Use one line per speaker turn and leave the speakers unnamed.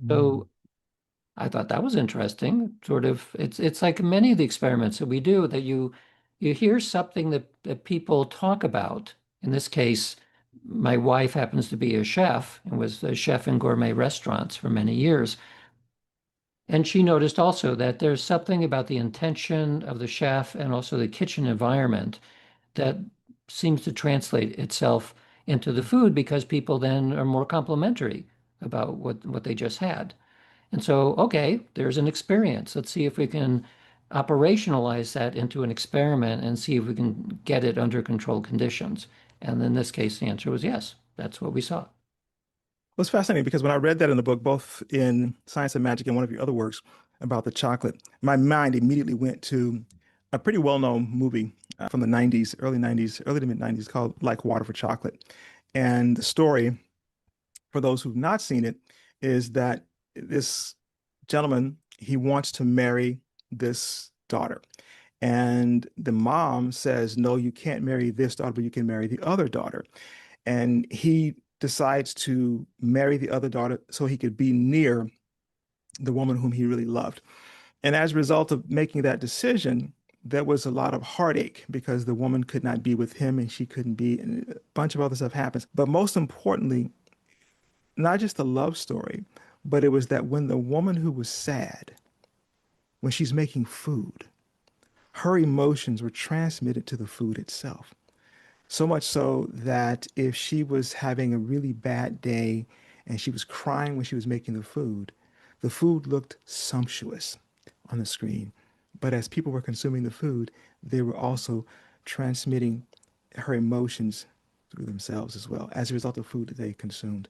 So I thought that was interesting. Sort of, it's like many of the experiments that we do that you hear something that people talk about. In this case, my wife happens to be a chef and was a chef in gourmet restaurants for many years. And she noticed also that there's something about the intention of the chef and also the kitchen environment that seems to translate itself into the food because people then are more complimentary about what they just had. And so, okay, there's an experience. Let's see if we can operationalize that into an experiment and see if we can get it under controlled conditions. And in this case, the answer was yes. That's what we saw.
It was fascinating because when I read that in the book, both in Science and Magic and one of your other works about the chocolate, my mind immediately went to a pretty well-known movie from the 90s, early 90s, early to mid 90s called Like Water for Chocolate. And the story, for those who've not seen it, is that this gentleman, he wants to marry this daughter. And the mom says, no, you can't marry this daughter, but you can marry the other daughter. And he decides to marry the other daughter so he could be near the woman whom he really loved. And as a result of making that decision, there was a lot of heartache because the woman could not be with him and she couldn't be, and a bunch of other stuff happens. But most importantly, not just the love story, but it was that when the woman who was sad, when she's making food, her emotions were transmitted to the food itself. So much so that if she was having a really bad day and she was crying when she was making the food looked sumptuous on the screen. But as people were consuming the food, they were also transmitting her emotions through themselves as well as a result of food that they consumed.